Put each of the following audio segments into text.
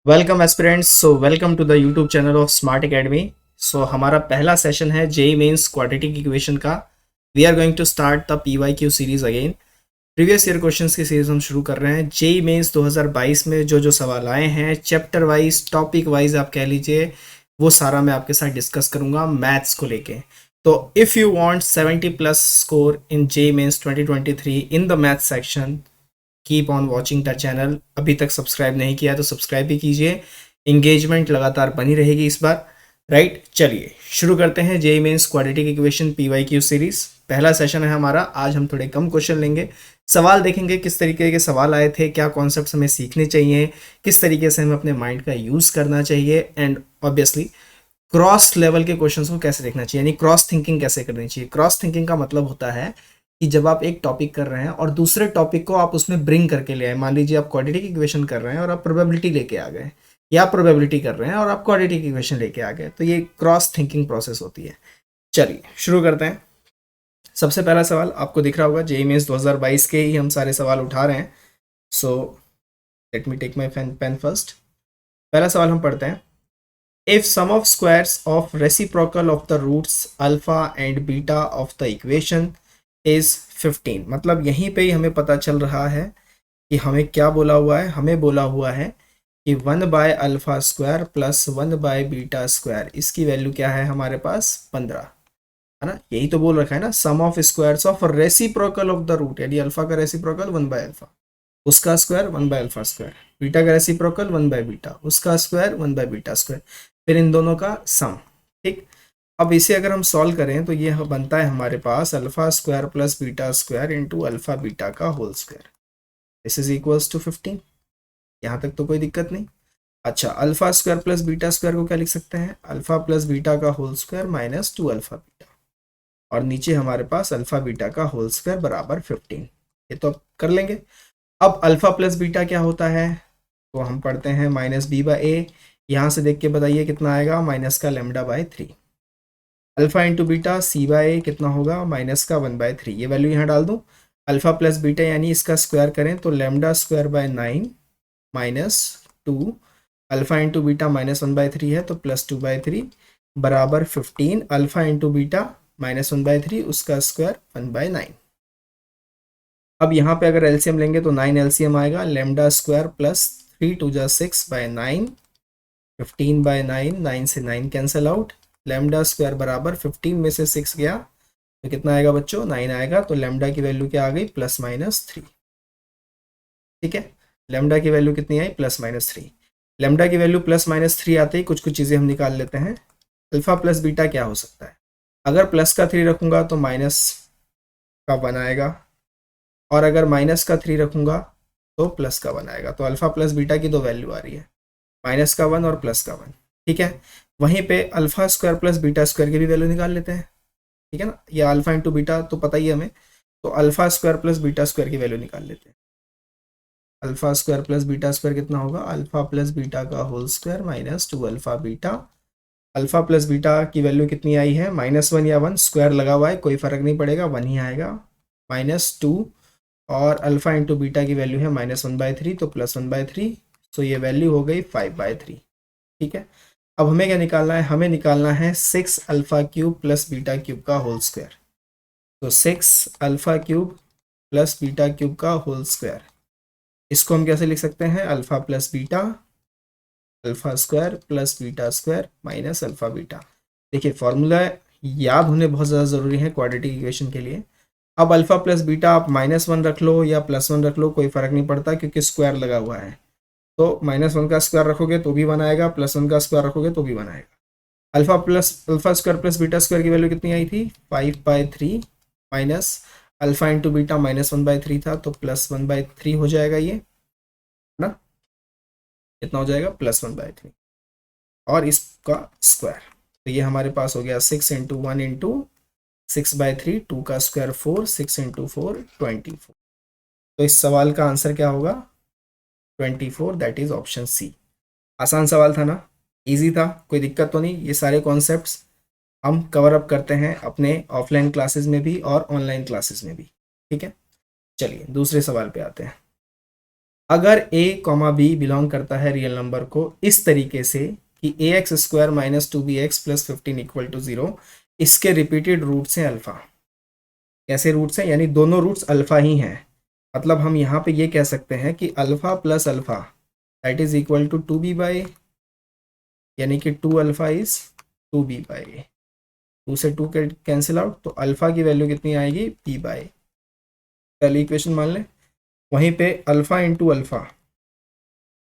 Welcome aspirants. Welcome to the YouTube channel of smart academy. हमारा पहला session है JEE mains quadratic equation का। We are going to start the PYQ series again. Previous year questions की series हम शुरू कर रहे हैं। जेई मेंस 2022 में जो जो सवाल आए हैं चैप्टर वाइज टॉपिक वाइज आप कह लीजिए, वो सारा मैं आपके साथ डिस्कस करूंगा मैथ्स को लेके। तो if you want 70 plus score in JEE mains 2023 in the math section, keep on watching the channel. अभी तक सब्सक्राइब नहीं किया तो सब्सक्राइब भी कीजिए। इंगेजमेंट लगातार बनी रहेगी इस बार। राइट, चलिए शुरू करते हैं JEE mains quadratic equation PYQ series. पहला सेशन है हमारा। आज हम थोड़े कम क्वेश्चन लेंगे, सवाल देखेंगे किस तरीके के सवाल आए थे, क्या कॉन्सेप्ट्स हमें सीखने चाहिए, किस तरीके से हमें अपने माइंड का यूज़ करना चाहिए, एंड ऑब्वियसली क्रॉस लेवल के क्वेश्चंस को कैसे देखना चाहिए, यानी क्रॉस थिंकिंग कैसे करनी चाहिए। क्रॉस थिंकिंग का मतलब होता है कि जब आप एक टॉपिक कर रहे हैं और दूसरे टॉपिक को आप उसमें ब्रिंग करके ले आए। मान लीजिए आप क्वाड्रेटिक इक्वेशन कर रहे हैं और आप प्रोबेबिलिटी लेके आ गए, या प्रोबेबिलिटी कर रहे हैं और आप क्वाड्रेटिक इक्वेशन लेके आ गए, तो ये क्रॉस थिंकिंग प्रोसेस होती है। चलिए शुरू करते हैं। सबसे पहला सवाल आपको दिख रहा होगा, जेईई मेंस 2022 के ही हम सारे सवाल उठा रहे हैं। So let me take my pen first. पहला सवाल हम पढ़ते हैं। If sum of squares of reciprocal of the roots alpha and beta of the equation is 15, मतलब यहीं पे ही हमें पता चल रहा है कि हमें क्या बोला हुआ है। हमें बोला हुआ है कि 1/α² प्लस 1/β², इसकी वैल्यू क्या है हमारे पास 15, है ना। यही तो बोल रखा है ना, sum of squares of reciprocal of the root, यानी अल्फा का रेसिप्रोकल 1/α, उसका स्क्वायर 1/α², बीटा का रेसिप्रोकल 1/β, उसका स्क्वायर 1/β², फिर इन दोनों का सम। ठीक, अब इसे अगर हम सॉल्व करें तो ये बनता है हमारे पास α² प्लस β² इंटू अल्फा बीटा का whole square. This is equals to 15। यहाँ तक तो कोई दिक्कत नहीं। अच्छा, α² प्लस β² को क्या लिख सकते हैं, अल्फा प्लस बीटा का होल स्क्वायर माइनस 2α बीटा, और नीचे हमारे पास अल्फा बीटा का होल स्क्वायर बराबर 15। ये तो अब कर लेंगे। अब अल्फा प्लस बीटा क्या होता है, तो हम पढ़ते हैं -b/a। यहाँ से देख के बताइए कितना आएगा, माइनस का λ/3। अल्फा इंटू बीटा c/a कितना होगा, माइनस का 1/3। ये वैल्यू यहाँ डाल दूँ। अल्फा प्लस बीटा यानी इसका स्क्वायर करें तो λ²/9 माइनस 2, अल्फा इंटू बीटा -1/3 है तो +2/3 बराबर 15। अल्फा इंटू बीटा -1/3, उसका स्क्वायर 1/9। अब यहाँ पे अगर एलसीएम लेंगे तो 9 एलसीएम आएगा, λ² प्लस 3 2 जा 6/9, 15/9, 9 से 9 कैंसिल आउट, λ² बराबर 15 में से 6 गया तो कितना आएगा बच्चों, 9 आएगा। तो लैम्डा की वैल्यू क्या आ गई, +-3। ठीक है, लैम्डा की वैल्यू कितनी आई, +-3। लैम्डा की वैल्यू +-3 आते ही कुछ कुछ चीज़ें हम निकाल लेते हैं। अल्फा प्लस बीटा क्या हो सकता है, अगर प्लस का 3 रखूँगा तो माइनस का 1 आएगा, और अगर माइनस का 3 रखूँगा तो प्लस का 1 आएगा। तो अल्फा प्लस बीटा की दो वैल्यू आ रही है, माइनस का 1 और प्लस का 1। ठीक है, वहीं पे α² प्लस β² की भी वैल्यू निकाल लेते हैं। ठीक है ना, या अल्फा इंटू बीटा तो पता ही है हमें, तो α² प्लस β² की वैल्यू निकाल लेते हैं। α² प्लस β² कितना होगा, अल्फा प्लस बीटा का whole square minus 2α beta. Alpha plus beta की वैल्यू कितनी आई है, -1 या 1, स्क्वायर लगा हुआ है कोई फर्क नहीं पड़ेगा, 1 ही आएगा, -2, और अल्फा इंटू बीटा की वैल्यू है -1/3 तो +1/3, तो ये वैल्यू हो गई 5/3। ठीक है, अब हमें क्या निकालना है, हमें निकालना है 6α³ प्लस β³ का होल स्क्वायर। तो 6α³ प्लस β³ का होल स्क्वायर, इसको हम कैसे लिख सकते हैं, alpha plus beta, α² plus β² minus alpha beta. देखिए फॉर्मूला याद होने बहुत ज़्यादा ज़रूरी है क्वाड्रेटिक इक्वेशन के लिए। अब अल्फा प्लस बीटा आप -1 रख लो या +1 रख लो, कोई फ़र्क नहीं पड़ता क्योंकि स्क्वायर लगा हुआ है। तो -1 का स्क्वायर रखोगे तो भी 1 आएगा, +1 का स्क्वायर रखोगे तो भी 1 आएगा। अल्फा² प्लस बीटा² की वैल्यू कितनी आई थी, 5/3, माइनस अल्फा इंटू बीटा -1/3 था तो +1/3 हो जाएगा ये ना, कितना हो जाएगा, +1/3, और इसका स्क्वायर। तो ये हमारे पास हो गया 6 इंटू 1 इंटू 6/3, 2 का स्क्वायर 4, 6 इंटू 4 24। तो इस सवाल का आंसर क्या होगा, 24, दैट इज ऑप्शन सी। आसान सवाल था ना, इजी था, कोई दिक्कत तो नहीं। ये सारे कॉन्सेप्ट्स हम कवर अप करते हैं अपने ऑफलाइन क्लासेस में भी और ऑनलाइन क्लासेस में भी। ठीक है, चलिए दूसरे सवाल पे आते हैं। अगर a कॉमा बी बिलोंग करता है रियल नंबर को इस तरीके से कि a x square minus two b x plus 15 equal to 0, इसके रिपीटेड रूट्स हैं अल्फा। कैसे रूट्स हैं? यानी दोनों रूट्स अल्फा ही हैं। मतलब हम यहाँ पे ये कह सकते हैं कि alpha plus alpha that is equal to 2b/a, यानी कि 2 अल्फा इज 2b/a। 2 से 2 कैंसिल आउट, तो अल्फा की वैल्यू कितनी आएगी? b/a। पहली इक्वेशन मान लें। वहीं पे alpha into alpha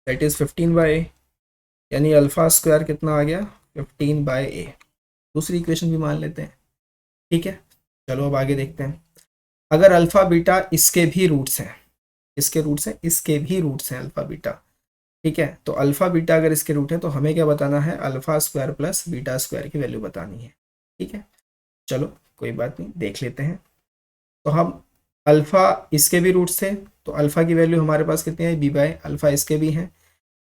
that is 15/a, यानी अल्फा स्क्वायर कितना आ गया? 15/a। दूसरी इक्वेशन भी मान लेते हैं। ठीक है, चलो अब आगे देखते हैं। अगर अल्फा बीटा इसके भी रूट्स हैं, इसके रूट्स हैं, इसके भी रूट्स हैं अल्फा बीटा। ठीक है, तो अल्फा बीटा अगर इसके रूट है तो हमें क्या बताना है? Alpha square plus beta square की वैल्यू बतानी है। ठीक है, चलो कोई बात नहीं, देख लेते हैं। तो हम अल्फा इसके भी रूट्स थे, तो अल्फा की वैल्यू हमारे पास कितनी है? b/, अल्फा इसके भी हैं,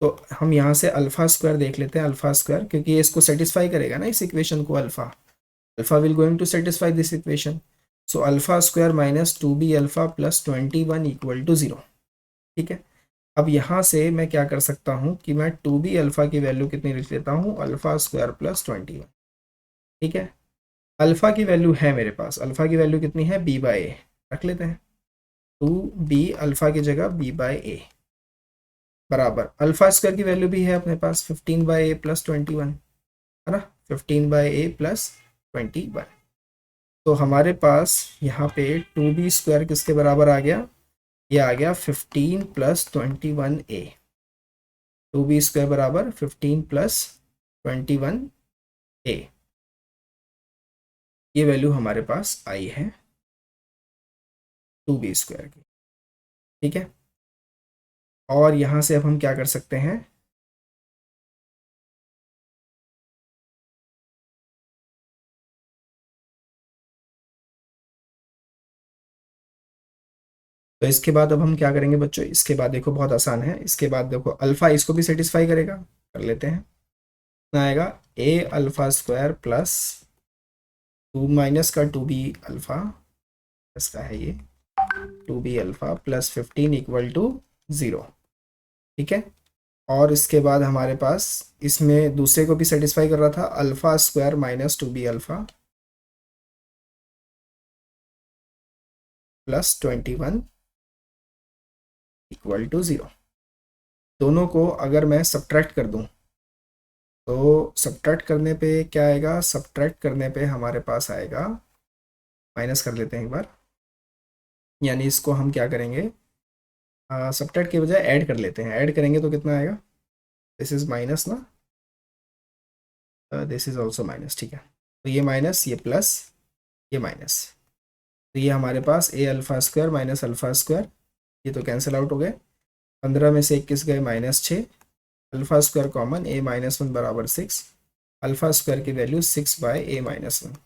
तो हम यहाँ से अल्फा स्क्वायर देख लेते हैं। अल्फा स्क्वायर, क्योंकि ये इसको सेटिस्फाई करेगा ना, इस इक्वेशन को। Alpha will going to satisfy this equation. So alpha square minus 2b alpha plus 21 equal to 0। ठीक है, अब यहाँ से मैं क्या कर सकता हूँ कि मैं 2b अल्फा की वैल्यू कितनी लिख लेता हूँ? Alpha square plus 21। ठीक है, अल्फा की वैल्यू है मेरे पास, अल्फा की वैल्यू कितनी है? b/a रख लेते हैं। 2b अल्फा की जगह b/a बराबर अल्फा स्क्वायर की वैल्यू भी है अपने पास 15/a प्लस 21, है ना? 15/a plus 21। तो हमारे पास यहाँ पे 2b स्क्वायर किसके बराबर आ गया? ये आ गया 15 प्लस 21a। 2b स्क्वायर बराबर 15 प्लस 21a, ये वैल्यू हमारे पास आई है 2b स्क्वायर की। ठीक है, और यहाँ से अब हम क्या कर सकते हैं? तो इसके बाद अब हम क्या करेंगे बच्चों? इसके बाद देखो बहुत आसान है। इसके बाद देखो अल्फा इसको भी सेटिस्फाई करेगा, कर लेते हैं। कितना आएगा? a alpha square plus 2 minus का 2b अल्फा, इसका है ये 2b alpha plus 15 equal to 0। ठीक है, और इसके बाद हमारे पास इसमें दूसरे को भी सेटिस्फाई कर रहा था, alpha square minus 2b alpha plus 21 equal to 0। दोनों को अगर मैं सब्ट्रैक्ट कर दूं तो सब्ट्रैक्ट करने पे क्या आएगा? सब्ट्रैक्ट करने पे हमारे पास आएगा, माइनस कर लेते हैं एक बार, यानी इसको हम क्या करेंगे? सब्ट्रैक्ट के बजाय ऐड कर लेते हैं। ऐड करेंगे तो कितना आएगा? दिस इज माइनस ना, दिस इज ऑल्सो माइनस। ठीक है, तो ये माइनस, ये प्लस, ये माइनस, तो ये हमारे पास a alpha square minus alpha square, ये तो कैंसिल आउट हो गए। 15 में से 21 गए, -6। अल्फा स्क्वायर कॉमन, a-1 बराबर 6। अल्फा स्क्वायर की वैल्यू 6/a-1।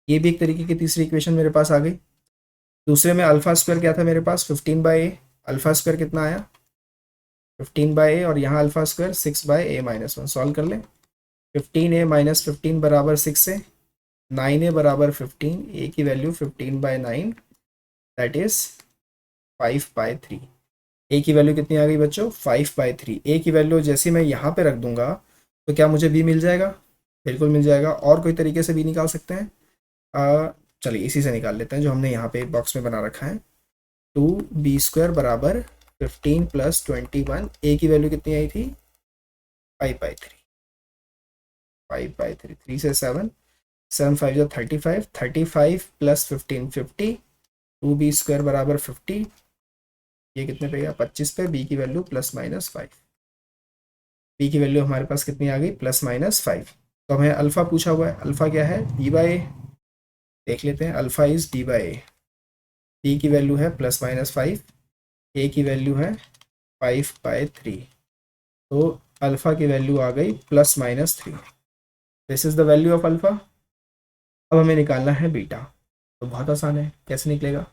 ये भी एक तरीके की तीसरी इक्वेशन मेरे पास आ गई। दूसरे में अल्फा स्क्वायर क्या था मेरे पास? 15/a। अल्फा स्क्वायर कितना आया? 15/a, और यहाँ अल्फा स्क्वायर 6/a-1। सॉल्व कर लें। 15a माइनस 15 बराबर 6 से 9a बराबर 15, a की वैल्यू 15/9 दैट इज 5/3। a की वैल्यू कितनी आ गई बच्चों? 5/3। a की वैल्यू जैसे मैं यहाँ पे रख दूंगा तो क्या मुझे b मिल जाएगा? बिल्कुल मिल जाएगा। और कोई तरीके से b निकाल सकते हैं? चलिए इसी से निकाल लेते हैं जो हमने यहाँ पे बॉक्स में बना रखा है। 2b स्क्वायर बराबर 15 प्लस 21, a की वैल्यू कितनी आई थी? 5/3। 5/3, 3 से 7, 7 5 जो 35, 35 प्लस 15 50, 2b स्क्वायर बराबर 50, ये कितने पे गया? 25 पे। b की वैल्यू प्लस माइनस 5। b की वैल्यू हमारे पास कितनी आ गई? Plus minus 5। तो हमें अल्फा पूछा हुआ है, अल्फा क्या है? b/a। देख लेते हैं, अल्फा इज b/a। b की वैल्यू है प्लस माइनस 5, a की वैल्यू है 5/3, तो अल्फा की वैल्यू आ गई plus minus 3। This is the value of alpha. अब हमें निकालना है बीटा। तो बहुत आसान है, कैसे निकलेगा?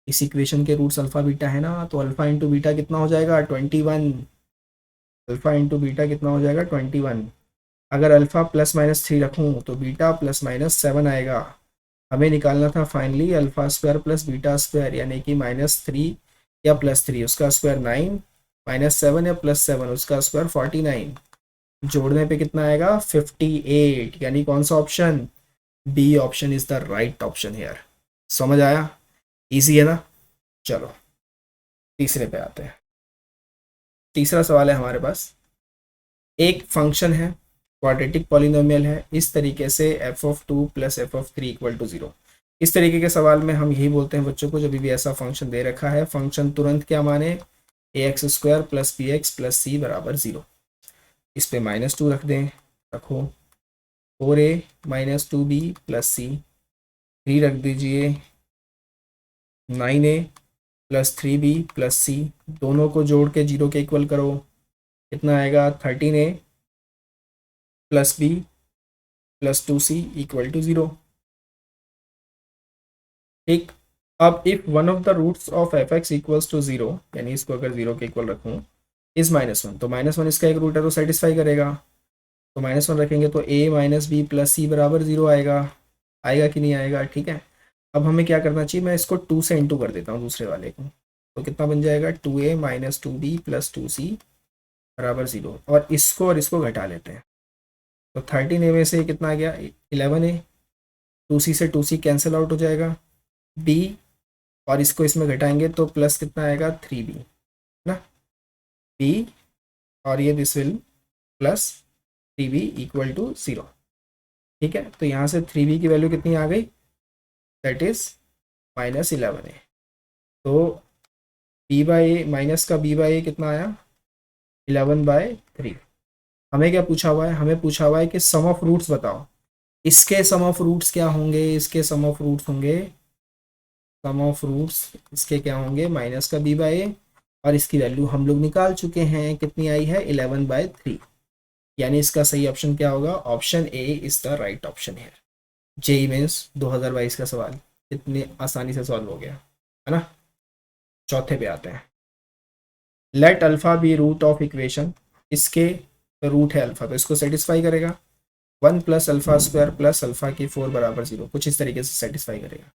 इस इक्वेशन के रूट्स अल्फा बीटा है ना, तो अल्फा इंटू बीटा कितना हो जाएगा? 21। अल्फा इंटू बीटा कितना हो जाएगा? 21। अगर अल्फा प्लस माइनस 3 रखूँ तो बीटा प्लस माइनस 7 आएगा। हमें निकालना था finally alpha square plus beta square, यानी कि -3 या +3, उसका स्क्वायर 9 -7 या +7, उसका स्क्वायर 49, जोड़ने पे कितना आएगा 58, यानी कौन सा option, B option is the right option here. समझ आया, इजी है ना। चलो तीसरे पे आते हैं। तीसरा सवाल है हमारे पास, एक फंक्शन है, क्वाड्रेटिक पॉलिनोमियल है, इस तरीके से f(2 + f(3 = 0)। इस तरीके के सवाल में हम यही बोलते हैं बच्चों को, जब भी ऐसा फंक्शन दे रखा है, फंक्शन तुरंत क्या माने, ax² + bx + c = 0। इस पे -2 रख दें, रखो 4a - 2b + c, 3 रख दीजिए 9a + 3b + c, दोनों को जोड़ के 0 के इक्वल करो, कितना आएगा 13a + b + 2c = 0। ठीक, अब if one of the roots of f(x) = 0, यानी इसको अगर 0 के इक्वल रखूं, इज -1, तो -1 इसका एक रूट है तो सेटिस्फाई करेगा, तो -1 रखेंगे तो a - b + c = 0 आएगा। आएगा कि नहीं आएगा, ठीक है। अब हमें क्या करना चाहिए, मैं इसको 2 से इंटू कर देता हूँ दूसरे वाले को, तो कितना बन जाएगा 2a - 2b + 2c = 0, और इसको घटा लेते हैं, तो 13a में से कितना आ गया 11a, 2c से 2c कैंसिल आउट हो जाएगा, b और इसको इसमें घटाएंगे तो प्लस कितना आएगा 3b ना, b और ये दिस विल प्लस 3b = 0। ठीक है, तो यहाँ से 3b की वैल्यू कितनी आ गई, दैट इज -11a, तो b/a माइनस का b/a कितना आया 11/3। हमें क्या पूछा हुआ है, हमें पूछा हुआ है कि सम ऑफ रूट्स बताओ, इसके सम ऑफ रूट्स क्या होंगे, इसके सम ऑफ रूट्स होंगे, सम ऑफ रूट्स इसके क्या होंगे माइनस का b/a, और इसकी वैल्यू हम लोग निकाल चुके हैं, कितनी आई है 11/3, यानी इसका सही ऑप्शन क्या होगा, option A is the right option है। जेईई मेंस 2022 का सवाल इतनी आसानी से सॉल्व हो गया है ना। चौथे पे आते हैं, let alpha be root of equation, इसके रूट है अल्फा तो इसको सेटिस्फाई करेगा, 1 + α² + α⁴ = 0, कुछ इस तरीके से सेटिस्फाई करेगा।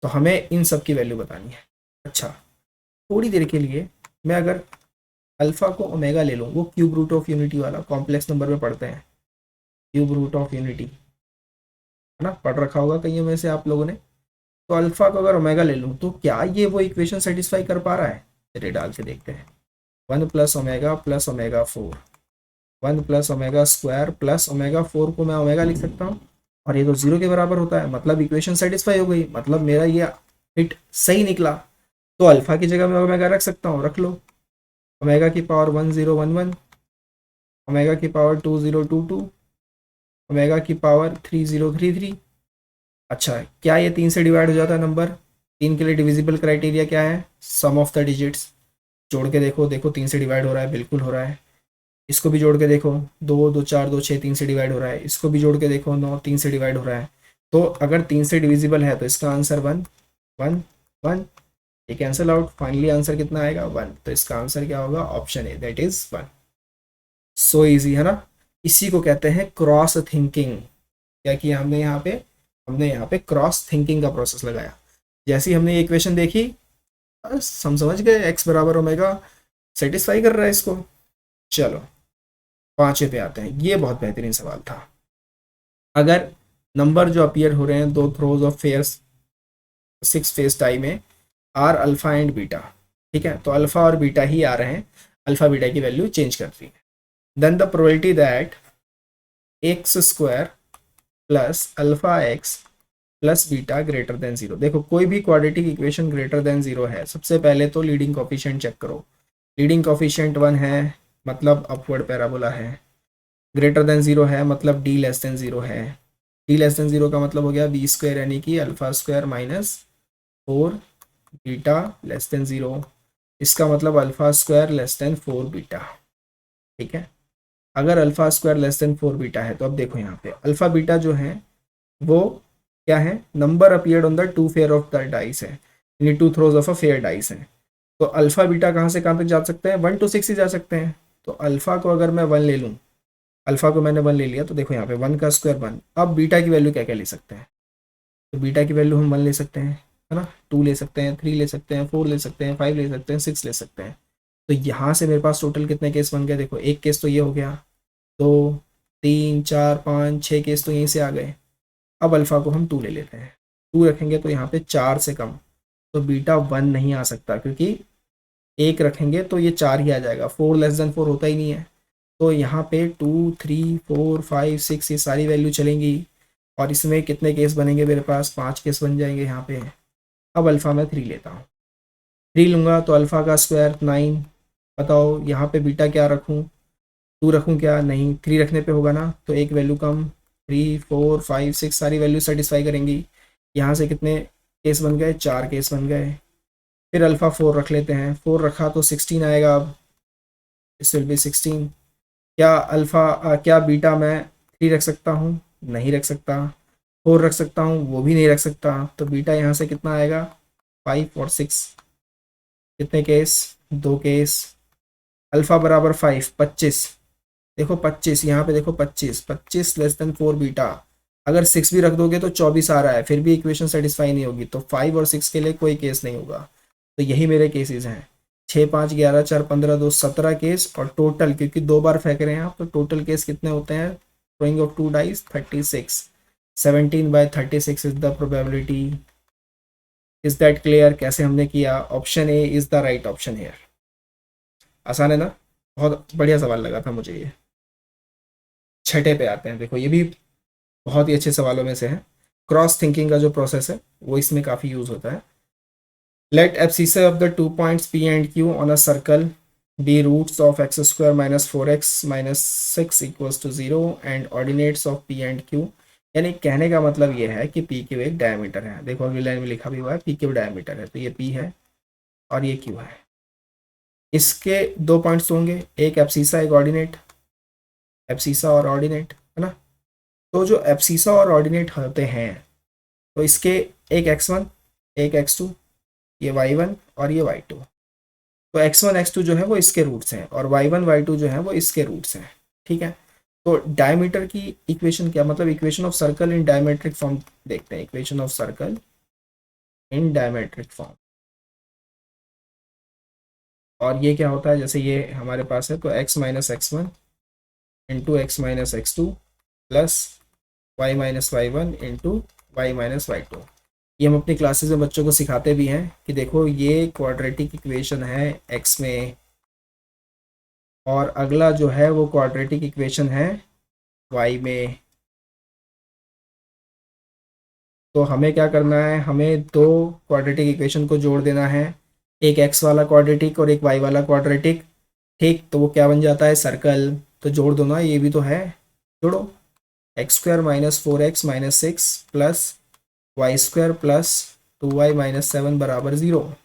तो हमें इन सब की वैल्यू बतानी है। अच्छा, थोड़ी देर के लिए मैं अगर अल्फा को ओमेगा ले लूँ, वो क्यूब रूट ऑफ यूनिटी वाला कॉम्प्लेक्स नंबर में पढ़ते हैं, क्यूब रूट ऑफ यूनिटी है ना, पढ़ रखा होगा कहीं में से आप लोगों ने। तो अल्फा को अगर ओमेगा ले लूँ तो क्या ये वो इक्वेशन सेटिस्फाई कर पा रहा है, चलिए डाल के देखते हैं। 1 + ओमेगा + ओमेगा 4, 1 + ओमेगा² + ओमेगा 4 को मैं ओमेगा लिख सकता हूँ, और ये तो 0 के बराबर होता है, मतलब इक्वेशन सेटिस्फाई हो गई, मतलब मेरा ये हिट सही निकला। तो अल्फा की जगह मैं ओमेगा रख सकता हूँ, रख लो, ओमेगा की पावर 1011, ओमेगा की पावर 2022, ओमेगा की पावर 3033। अच्छा, क्या ये 3 से डिवाइड हो जाता है नंबर, 3 के लिए डिविजिबल क्राइटेरिया क्या है, सम ऑफ द डिजिट्स, जोड़ के देखो, देखो 3 से डिवाइड हो रहा है, बिल्कुल हो रहा है। इसको भी जोड़ के देखो, 2 2 4 2 6 3 से डिवाइड हो रहा है, इसको भी जोड़ के देखो 9 3 से डिवाइड हो रहा है। तो अगर 3 से डिविजिबल है तो इसका आंसर 1 1 1, ये कैंसिल आउट, फाइनली आंसर कितना आएगा 1, तो इसका आंसर क्या होगा option A, that is 1। So easy है ना, इसी को कहते हैं क्रॉस थिंकिंग। क्या किया हमने यहाँ पे, हमने यहाँ पे क्रॉस थिंकिंग का प्रोसेस लगाया। जैसे ही हमने ये इक्वेशन देखी, बस हम समझ गए x = ओमेगा सेटिस्फाई कर रहा है इसको। चलो पांचवे पे आते हैं, ये बहुत बेहतरीन सवाल था। अगर नंबर जो अपीयर हो रहे हैं दो throws of fairs 6 face die में आर अल्फा एंड बीटा, ठीक है, तो अल्फा और बीटा ही आ रहे हैं, अल्फा बीटा की वैल्यू चेंज कर रही है, then the probability that x² + α(x) + beta > 0। देखो कोई भी क्वाड्रेटिक इक्वेशन > 0 है, सबसे पहले तो लीडिंग कोफिशिएंट चेक करो, लीडिंग कोफिशिएंट 1 है मतलब अपवर्ड पैराबोला है, > 0 है मतलब d < 0 है, d < 0 का मतलब हो गया b² यानी कि α² - 4 बीटा < 0, इसका मतलब α² < 4 बीटा। ठीक है, अगर α² < 4 बीटा है तो अब देखो यहाँ पे अल्फा बीटा जो है वो क्या है, number appeared on the 2 pair of the dice है, यानी 2 throws of a fair dice है। तो अल्फा बीटा कहाँ से कहाँ तक जा सकते हैं, 1 to 6 ही जा सकते हैं। तो अल्फा को अगर मैं 1 ले लूँ, अल्फा को मैंने 1 ले लिया, तो देखो यहाँ पे 1 का स्क्वायर 1। अब बीटा की वैल्यू क्या क्या ले सकते हैं, तो बीटा की वैल्यू हम 1 ले सकते हैं, है ना, 2 ले सकते हैं, 3 ले सकते हैं, 4 ले सकते हैं, 5 ले सकते हैं, 6 ले सकते हैं। तो यहाँ से मेरे पास टोटल कितने केस बन गए, देखो एक केस तो ये हो गया, 2 3 4 5 6 केस तो यहीं से आ गए। अब अल्फ़ा को हम 2 ले लेते हैं, 2 रखेंगे तो यहाँ पे 4 से कम, तो बीटा 1 नहीं आ सकता, क्योंकि एक रखेंगे तो ये 4 ही आ जाएगा, 4 लेस देन 4 होता ही नहीं है। तो यहाँ पे 2 3 4 5 6 ये सारी वैल्यू चलेंगी, और इसमें कितने केस बनेंगे मेरे पास, 5 केस बन जाएंगे यहाँ पे। अब अल्फ़ा मैं 3 लेता हूँ, 3 लूँगा तो अल्फ़ा का स्क्वायर 9। बताओ यहाँ पे बीटा क्या रखूँ, 2 रखूँ क्या, नहीं 3 रखने पे होगा ना, तो एक वैल्यू कम, 3 4 5 6 सारी वैल्यू सेटिस्फाई करेंगी। यहाँ से कितने केस बन गए, 4 केस बन गए। फिर अल्फ़ा 4 रख लेते हैं, 4 रखा तो 16 आएगा, अब इस विल बी 16। क्या क्या बीटा मैं 3 रख सकता हूँ, नहीं रख सकता। 4 रख सकता हूँ, वो भी नहीं रख सकता। तो बीटा यहाँ से कितना आएगा, 5 और 6, कितने केस, 2 केस। अल्फ़ा बराबर 5, 25, देखो 25, यहाँ पे देखो 25, 25 लेस देन 4 बीटा। अगर 6 भी रख दोगे तो 24 आ रहा है, फिर भी इक्वेशन सेटिस्फाई नहीं होगी, तो 5 और 6 के लिए कोई केस नहीं होगा। तो यही मेरे केसेस हैं, 6 5 11 4 15 2 17 केस, और टोटल क्योंकि 2 बार फेंक रहे हैं आप, तो टोटल केस कितने होते हैं, throwing of 2 dice 36, 17/36 is the probability. Is that clear कैसे हमने किया, option A is the right option here. आसान है ना, बहुत बढ़िया सवाल लगा था मुझे ये। छठे पे आते हैं, देखो ये भी बहुत ही अच्छे सवालों में से है। क्रॉस थिंकिंग का जो प्रोसेस है वो इसमें काफ़ी यूज़ होता है। Let abscissa of the 2 points P and Q on a circle be roots of x square minus 4x minus 6 equals to 0 and ordinates of P and Q. यानी कहने का मतलब ये है कि पी क्यू एक डायमीटर है, देखो अगली लाइन में लिखा भी हुआ है पी क्यू डायमीटर है, तो ये पी है और ये क्यू है। इसके 2 पॉइंट्स होंगे, एक एब्सिसा एक ऑर्डिनेट, एब्सिसा और ऑर्डिनेट है ना। तो जो एब्सिसा और ऑर्डिनेट होते हैं, तो इसके एक x1 एक x2, ये y1 और ये y2। तो x1 x2 जो है वो इसके रूट्स हैं, और y1 y2 जो है वो इसके रूट्स हैं, ठीक है। तो डायमीटर की इक्वेशन क्या, मतलब equation of circle in diametric form देखते हैं, equation of circle in diametric form. और ये क्या होता है, जैसे ये हमारे पास है, तो x minus x1 into x minus x2 plus y minus y1 into y minus y2। ये हम अपनी क्लासेस में बच्चों को सिखाते भी हैं कि देखो ये क्वाड्रेटिक इक्वेशन है x में, और अगला जो है वो क्वाड्रेटिक इक्वेशन है y में। तो हमें क्या करना है, हमें दो क्वाड्रेटिक इक्वेशन को जोड़ देना है, एक x वाला क्वाड्रेटिक और एक y वाला क्वाड्रेटिक, ठीक। तो वो क्या बन जाता है, सर्कल। तो जोड़ दो ना, ये भी तो है, जोड़ो। X square minus 4x minus 6 plus y square plus 2y minus 7 बराबर 0।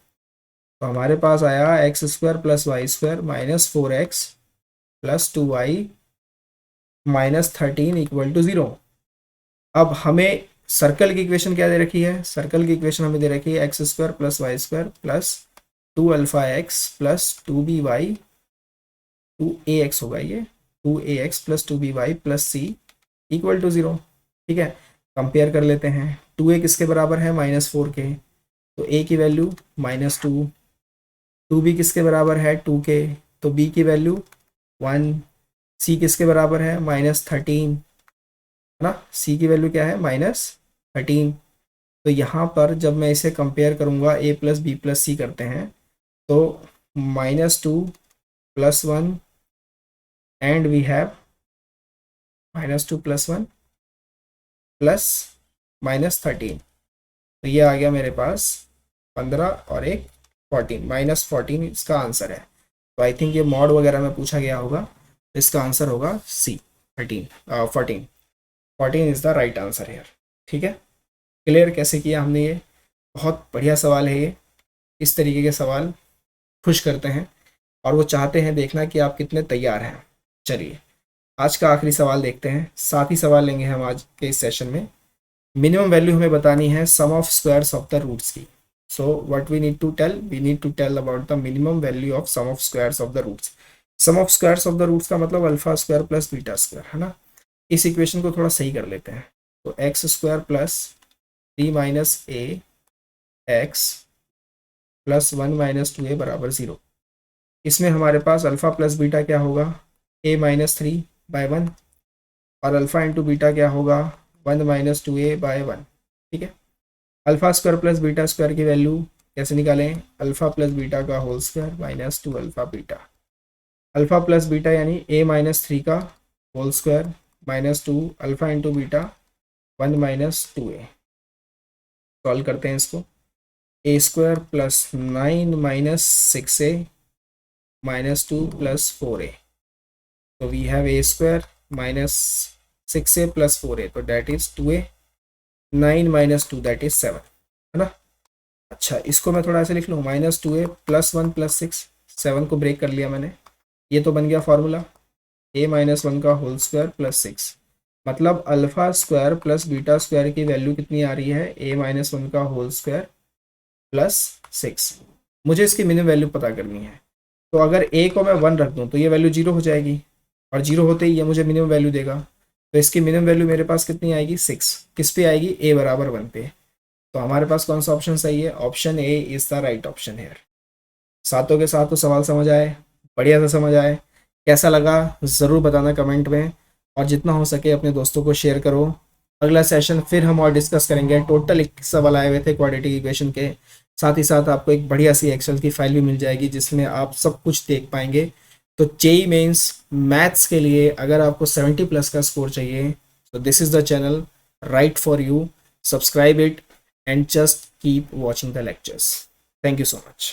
तो हमारे पास आया x square plus y square minus 4x plus 2y minus 13 equal to 0। अब हमें सर्कल की इक्वेशन क्या दे रखी है, सर्कल की इक्वेशन हमें दे रखी है x square plus y square plus 2 alpha x plus 2by 2ax होगा, ये 2ax plus 2by plus c equal to 0, ठीक है। कंपेयर कर लेते हैं, 2a किसके बराबर है, -4 के, तो a की वैल्यू -2, 2b किसके बराबर है, 2 के, तो b की वैल्यू 1, c किसके बराबर है, -13 है ना, c की वैल्यू क्या है, -13। तो यहाँ पर जब मैं इसे कंपेयर करूँगा, a plus b plus c करते हैं, तो -2 plus 1 and we have -2 plus 1 plus -13। तो ये आ गया मेरे पास 15 और एक 14, -14 इसका आंसर है। तो आई थिंक ये मॉड वगैरह में पूछा गया होगा, तो इसका आंसर होगा सी, 14 इज़ द राइट आंसर है, ठीक है। क्लियर कैसे किया हमने ये, बहुत बढ़िया सवाल है ये। इस तरीके के सवाल खुश करते हैं, और वो चाहते हैं देखना कि आप कितने तैयार हैं। चलिए आज का आखिरी सवाल देखते हैं, 7 ही सवाल लेंगे हम आज के इस सेशन में। मिनिमम वैल्यू हमें बतानी है sum of squares of the roots की। So what we need to tell about the minimum value of sum of squares of the roots. Sum of squares of the roots का मतलब alpha square plus beta square, है ना। इस equation को थोड़ा सही कर लेते हैं, तो एक्स स्क्वायर प्लस 3 माइनस ए एक्स प्लस 1 माइनस 2a बराबर 0। इसमें हमारे पास अल्फ़ा प्लस बीटा क्या होगा, a-3/1, और अल्फ़ा इंटू बीटा क्या होगा, 1 - 2a/1। ठीक है, alpha square plus beta square की वैल्यू कैसे निकालें, अल्फ़ा प्लस बीटा का whole square -2 alpha beta. Alpha plus beta यानी a-3 का whole square -2 alpha into beta 1 - 2a। Solve करते हैं इसको, a square plus 9 - 6a -2 + 4a। तो we have a square -6a + 4a, तो that is 2a, 9 - 2 that is 7, है ना। अच्छा, इसको मैं थोड़ा ऐसे लिख लूँ, -2a + 1 + 6, 7 को ब्रेक कर लिया मैंने, ये तो बन गया फार्मूला, a-1 का होल स्क्वायर प्लस 6, मतलब alpha square plus beta square की वैल्यू कितनी आ रही है, a-1 का होल स्क्वायर प्लस 6। मुझे इसकी मिनिमम वैल्यू पता करनी है, तो अगर a को मैं 1 रख दूँ तो ये वैल्यू 0 हो जाएगी, और 0 होते ही ये मुझे मिनिमम वैल्यू देगा। तो इसकी मिनिमम वैल्यू मेरे पास कितनी आएगी, 6। किस पे आएगी, a बराबर 1 पे। तो हमारे पास कौन सा ऑप्शन सही है, option A is the right option है। सातों के साथ तो सवाल समझ आए, बढ़िया से समझ आए, कैसा लगा ज़रूर बताना कमेंट में, और जितना हो सके अपने दोस्तों को शेयर करो। अगला सेशन फिर हम और डिस्कस करेंगे, टोटल 21 सवाल आए हुए थे क्वाड्रेटिक इक्वेशन के, साथ ही साथ आपको एक बढ़िया सी एक्सेल की फाइल भी मिल जाएगी जिसमें आप सब कुछ देख पाएंगे। तो जेई मेंस मैथ्स के लिए अगर आपको 70+ का स्कोर चाहिए, तो this is the channel right for you, subscribe it and just keep watching the lectures. Thank you so much.